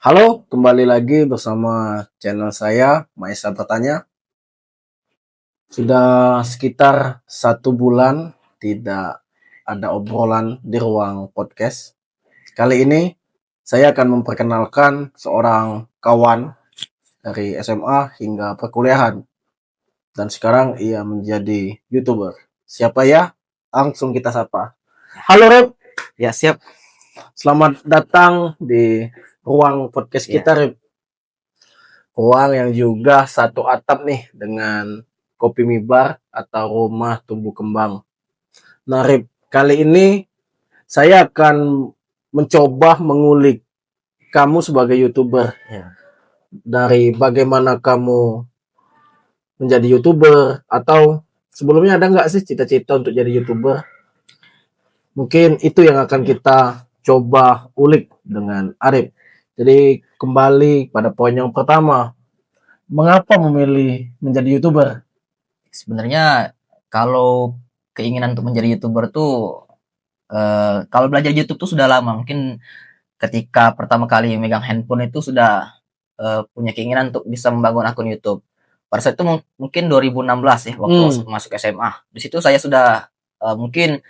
Halo, kembali lagi bersama channel saya, Maesa Bertanya. Sudah sekitar 1 bulan tidak ada obrolan di ruang podcast. Kali ini saya akan memperkenalkan seorang kawan dari SMA hingga perkuliahan. Dan sekarang ia menjadi YouTuber. Siapa ya? Langsung kita sapa. Halo Rep, Ya, siap. selamat datang di ruang podcast Ya. kita Rep. Ruang yang juga satu atap nih dengan Kopi Mibar atau Rumah Tumbuh Kembang. Nah, Rip, kali ini saya akan mencoba mengulik kamu sebagai YouTuber. Ya. Dari bagaimana kamu menjadi YouTuber, atau sebelumnya ada nggak sih cita-cita untuk jadi YouTuber? Mungkin itu yang akan kita coba ulik dengan Arif. Jadi kembali pada poin yang pertama. Mengapa memilih menjadi YouTuber? Sebenarnya kalau keinginan untuk menjadi YouTuber tuh kalau belajar YouTube tuh sudah lama. Mungkin ketika pertama kali megang handphone itu sudah punya keinginan untuk bisa membangun akun YouTube. Pada saat itu mungkin 2016 ya waktu masuk SMA. Di situ saya sudah mungkin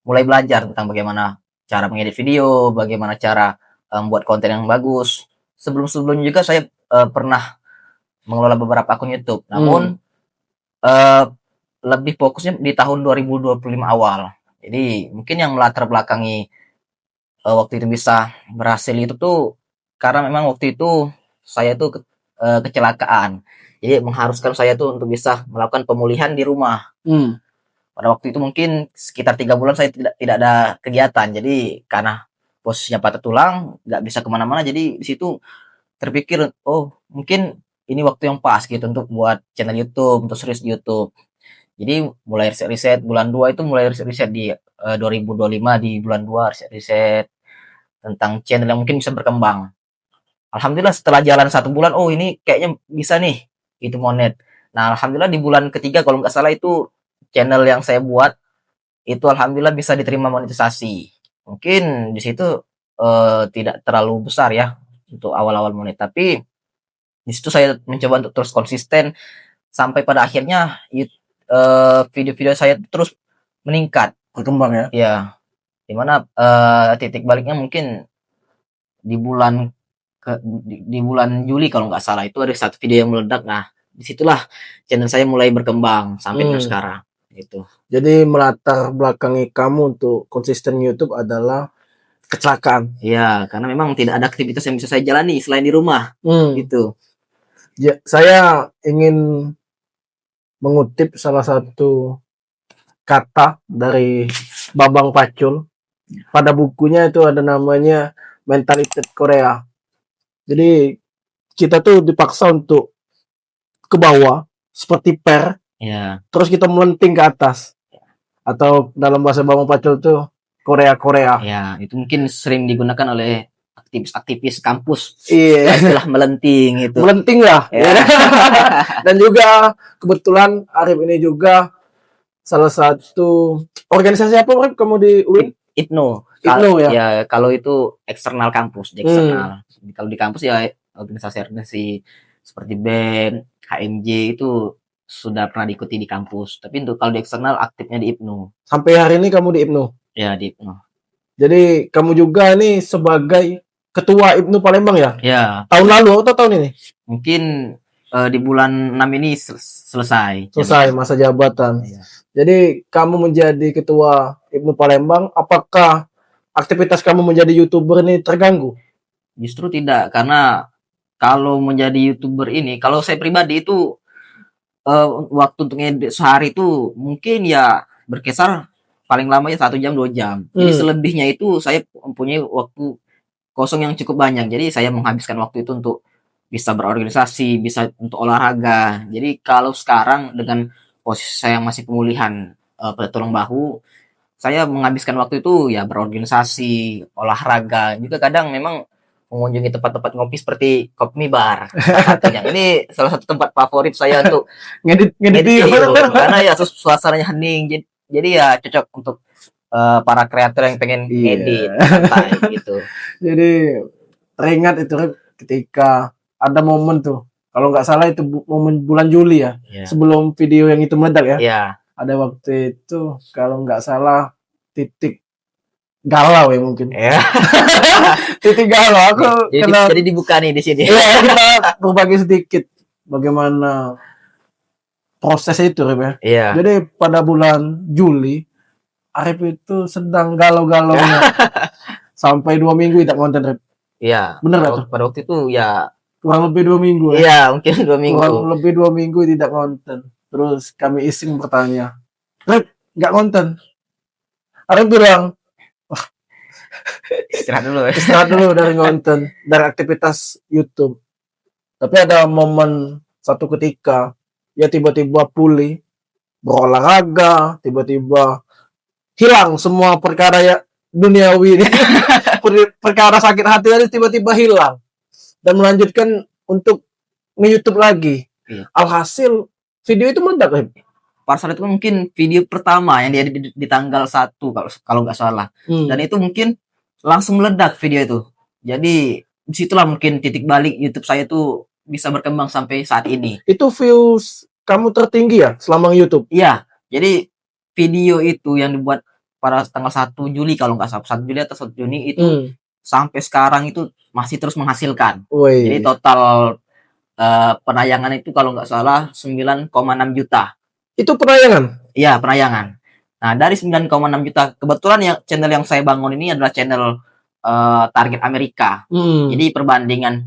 mulai belajar tentang bagaimana cara mengedit video, bagaimana cara membuat konten yang bagus. Sebelum-sebelumnya juga saya pernah mengelola beberapa akun YouTube. Namun lebih fokusnya di tahun 2025 awal. Jadi mungkin yang melatar belakangi waktu itu bisa berhasil itu tuh karena memang waktu itu saya tuh kecelakaan. Jadi mengharuskan saya tuh untuk bisa melakukan pemulihan di rumah. Pada waktu itu mungkin sekitar 3 bulan saya tidak ada kegiatan. Jadi karena posisinya patah tulang, nggak bisa kemana-mana. Jadi di situ terpikir, oh mungkin ini waktu yang pas gitu untuk buat channel YouTube, untuk serius di YouTube. Jadi mulai riset-riset bulan 2 itu mulai riset-riset di 2025 di bulan 2 riset-riset tentang channel yang mungkin bisa berkembang. Alhamdulillah setelah jalan 1 bulan, oh ini kayaknya bisa nih itu monet. Nah alhamdulillah di bulan ketiga kalau nggak salah itu channel yang saya buat itu alhamdulillah bisa diterima monetisasi. Mungkin di situ tidak terlalu besar ya untuk awal-awal monet, tapi di situ saya mencoba untuk terus konsisten sampai pada akhirnya video-video saya terus meningkat, Berkembang ya. ya dimana titik baliknya mungkin di bulan di bulan Juli kalau nggak salah itu ada satu video yang meledak. Nah disitulah channel saya mulai berkembang sampai dengan sekarang itu. Jadi melatar belakangi kamu untuk konsisten YouTube adalah kecelakaan. Ya karena memang tidak ada aktivitas yang bisa saya jalani selain di rumah gitu. Ya, saya ingin mengutip salah satu kata dari Bambang Pacul. Pada bukunya itu ada namanya Mentalitas Korea. Jadi kita tuh dipaksa untuk ke bawah seperti per, Ya. terus kita melenting ke atas. Atau dalam bahasa Bambang Pacul tuh Korea-Korea. Ya, itu mungkin sering digunakan oleh aktivis-aktivis kampus. Iya. Istilah melenting itu. Melenting lah. Ya. Dan juga kebetulan Arif ini juga salah satu organisasi apa Arif kamu di UIN? IPNO. IPNO ya. Ya, kalau itu eksternal kampus, di eksternal. Kalau di kampus ya organisasi seperti BEM, HMJ itu sudah pernah diikuti di kampus. Tapi untuk kalau di eksternal aktifnya di IPNO. Sampai hari ini kamu di IPNO? Ya, di IPNO. Jadi kamu juga nih sebagai ketua IPNO Palembang ya? Ya. Tahun lalu atau tahun ini? Mungkin di bulan 6 ini selesai. Selesai masa jabatan. Ya. Jadi kamu menjadi ketua IPNO Palembang, apakah aktivitas kamu menjadi YouTuber ini terganggu? Justru tidak, karena kalau menjadi YouTuber ini, kalau saya pribadi itu waktu untuk ngedit sehari itu mungkin ya berkisar paling lama ya 1 jam 2 jam. Jadi selebihnya itu saya mempunyai waktu kosong yang cukup banyak. Jadi saya menghabiskan waktu itu untuk bisa berorganisasi, bisa untuk olahraga. Jadi kalau sekarang dengan posisi saya masih pemulihan pada tulang bahu, saya menghabiskan waktu itu ya berorganisasi, olahraga. Juga kadang memang mengunjungi tempat-tempat ngopi seperti Kopi Mibar. Ini salah satu tempat favorit saya untuk ngedit video. Karena ya suasananya hening. Jadi ya cocok untuk para kreator yang pengen ngedit santai gitu. Jadi teringat itu ketika ada momen tuh, kalau nggak salah itu momen bulan Juli ya, Iya. sebelum video yang itu meledak ya. Iya. Ada waktu itu kalau nggak salah titik galau ya mungkin. Iya. Titik galau. Aku kena Jadi dibuka nih di sini. ya, kita berbagi sedikit bagaimana proses itu Rip ya. Iya. Jadi pada bulan Juli Arif itu sedang galau-galaunya sampai 2 minggu tidak konten Rip. Iya. Bener nggak tuh? Pada waktu itu ya. Kurang lebih 2 minggu ya. Iya, mungkin 2 minggu. Kurang lebih 2 minggu tidak konten. Terus kami iseng bertanya, Rip nggak konten? Arif bilang, istirahat dulu dari konten, dari aktivitas YouTube. Tapi ada momen satu ketika ya tiba-tiba pulih, berolahraga, tiba-tiba hilang semua perkara ya duniawi ini. Perkara sakit hati tadi tiba-tiba hilang dan melanjutkan untuk nge-YouTube lagi. Iya. Alhasil video itu meledak Rip. Pada saat itu mungkin video pertama yang dia di tanggal 1 kalau nggak salah. Dan itu mungkin langsung meledak video itu. Jadi disitulah mungkin titik balik YouTube saya itu bisa berkembang sampai saat ini. Itu views kamu tertinggi ya selama YouTube? Iya. Jadi video itu yang dibuat pada tanggal 1 Juli kalau nggak salah, 1 Juli atau 1 Juni itu sampai sekarang itu masih terus menghasilkan. Woi. Jadi total penayangan itu kalau nggak salah 9,6 juta. Itu penayangan? Iya, penayangan. Nah, dari 9,6 juta, kebetulan yang channel yang saya bangun ini adalah channel target Amerika. Jadi perbandingan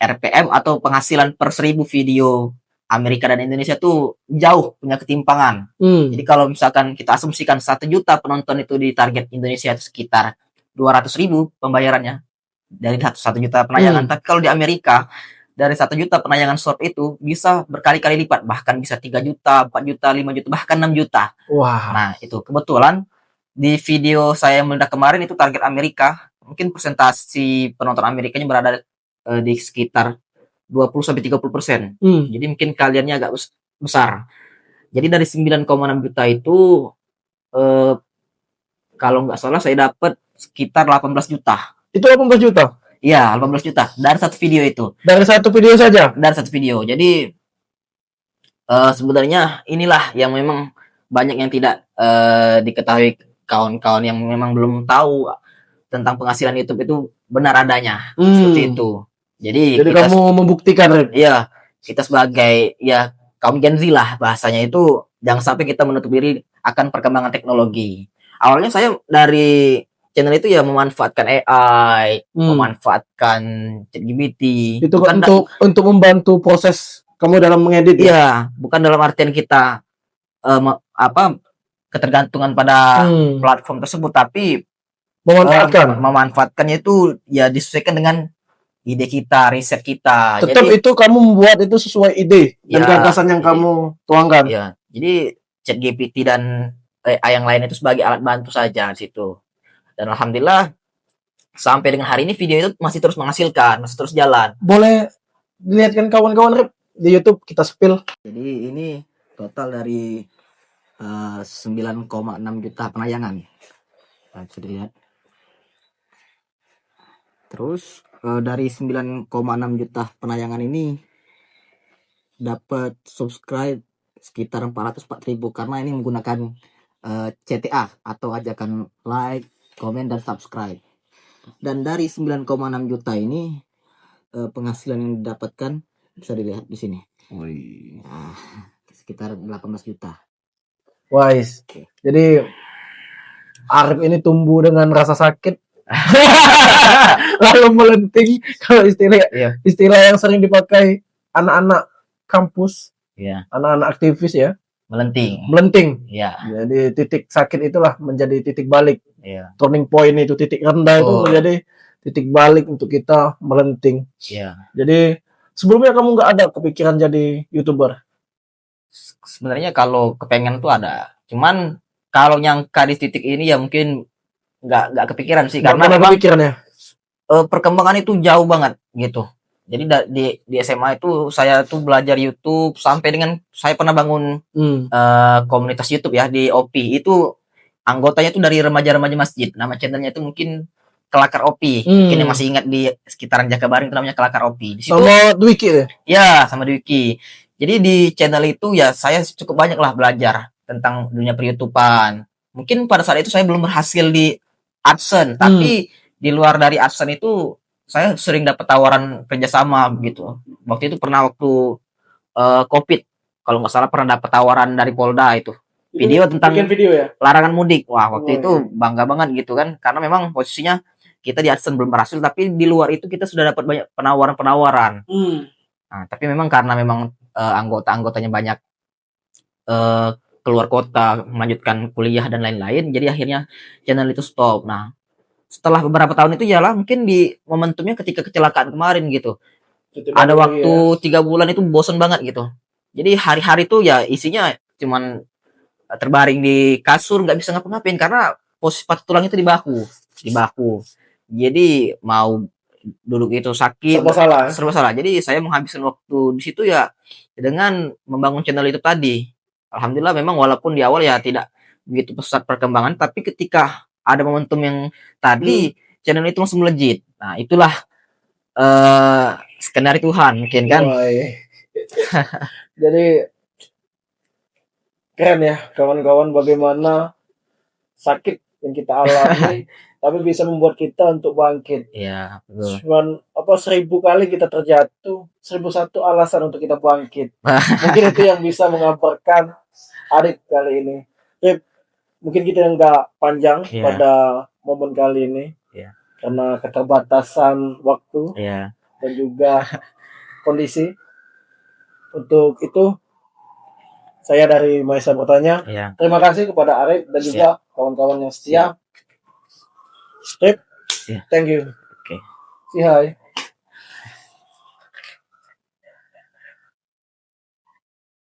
RPM atau penghasilan per 1000 video Amerika dan Indonesia tuh jauh punya ketimpangan. Jadi kalau misalkan kita asumsikan 1 juta penonton itu di target Indonesia itu sekitar 200.000 pembayarannya dari 1 juta penayangan. Tapi kalau di Amerika dari 1 juta penayangan short itu bisa berkali-kali lipat, bahkan bisa 3 juta, 4 juta, 5 juta, bahkan 6 juta. Wah. Nah, itu kebetulan di video saya yang meledak kemarin itu target Amerika, mungkin persentasi penonton Amerikanya berada di sekitar 20-30%. Jadi mungkin kaliannya agak besar. Jadi dari 9,6 juta itu kalau nggak salah saya dapat sekitar 18 juta. Itu 18 juta? Iya, 18 juta dari satu video itu. Dari satu video saja? Dari satu video. Jadi sebenarnya inilah yang memang banyak yang tidak diketahui kawan-kawan yang memang belum tahu tentang penghasilan YouTube itu benar adanya. Seperti itu. Jadi kita, kamu membuktikan Rip? Iya, kita sebagai ya kaum Gen Z lah bahasanya itu jangan sampai kita menutup diri akan perkembangan teknologi. Awalnya saya dari channel itu ya memanfaatkan AI, memanfaatkan ChatGPT. Itu untuk membantu proses kamu dalam mengedit. Iya, bukan dalam artian kita ketergantungan pada platform tersebut, tapi memanfaatkannya itu ya disesuaikan dengan ide kita, riset kita. Tetap jadi, itu kamu membuat itu sesuai ide dan gagasan yang kamu tuangkan. Iya, jadi ChatGPT dan AI yang lain itu sebagai alat bantu saja di situ. Dan alhamdulillah sampai dengan hari ini video itu masih terus menghasilkan, masih terus jalan. Boleh dilihatkan kawan-kawan Rip di YouTube kita spill. Jadi ini total dari 9,6 juta penayangan. Nah, bisa dilihat. Terus dari 9,6 juta penayangan ini dapat subscribe sekitar 404.000 karena ini menggunakan CTA atau ajakan like, komen, dan subscribe. Dan dari 9,6 juta ini penghasilan yang didapatkan bisa dilihat di sini. Nah, sekitar 18 juta. Wise. Jadi Arif ini tumbuh dengan rasa sakit lalu melenting, kalau istilah yang sering dipakai anak-anak kampus, anak-anak aktivis ya, melenting. Jadi titik sakit itulah menjadi titik balik. Turning point itu, titik rendah itu menjadi titik balik untuk kita melenting. Jadi sebelumnya kamu nggak ada kepikiran jadi YouTuber? Sebenarnya kalau kepengen tuh ada, cuman kalau nyangka di titik ini ya mungkin nggak kepikiran sih, karena memang perkembangan itu jauh banget gitu. Jadi di SMA itu saya tuh belajar YouTube sampai dengan saya pernah bangun komunitas YouTube ya di OP. Itu anggotanya tuh dari remaja-remaja masjid. Nama channelnya itu mungkin Kelakar Opi. Mungkin yang masih ingat di sekitaran Jakabaring itu namanya Kelakar Opi. Di situ Sama Dwiki deh. ya sama Dwiki. Jadi di channel itu ya saya cukup banyak lah belajar tentang dunia per-YouTubean. Mungkin pada saat itu saya belum berhasil di AdSense, tapi di luar dari AdSense itu saya sering dapat tawaran kerjasama gitu. Waktu itu pernah waktu COVID, kalau nggak salah pernah dapat tawaran dari Polda itu. Video tentang Bikin video ya? larangan mudik. Wah, waktu Oh, itu bangga banget gitu kan, karena memang posisinya kita di AdSense belum berhasil, tapi di luar itu kita sudah dapat banyak penawaran-penawaran. Nah, tapi memang karena memang anggota-anggotanya banyak keluar kota, melanjutkan kuliah dan lain-lain, jadi akhirnya channel itu stop. Nah, setelah beberapa tahun itu yalah mungkin di momentumnya ketika kecelakaan kemarin gitu. Ada waktu 3 bulan itu bosen banget gitu. Jadi hari-hari itu ya isinya cuman terbaring di kasur, nggak bisa ngapa-ngapain karena posisi patah tulang itu di bahu. Jadi mau duduk itu sakit, Serba salah. serba salah. Jadi saya menghabiskan waktu di situ ya dengan membangun channel itu tadi. Alhamdulillah memang walaupun di awal ya tidak begitu pesat perkembangan, tapi ketika ada momentum yang tadi channel itu langsung melejit. Nah, itulah skenario Tuhan mungkin kan. Jadi keren ya kawan-kawan, bagaimana sakit yang kita alami tapi bisa membuat kita untuk bangkit. Iya, betul. Cuman 1000 kali kita terjatuh, 1001 alasan untuk kita bangkit. Mungkin itu yang bisa mengabarkan Arif kali ini. Mungkin kita nggak panjang pada momen kali ini karena keterbatasan waktu dan juga kondisi. Untuk itu saya dari Maisa bertanya. Terima kasih kepada Arif dan juga kawan-kawan yang setia. Thank you. Okay. Say hi.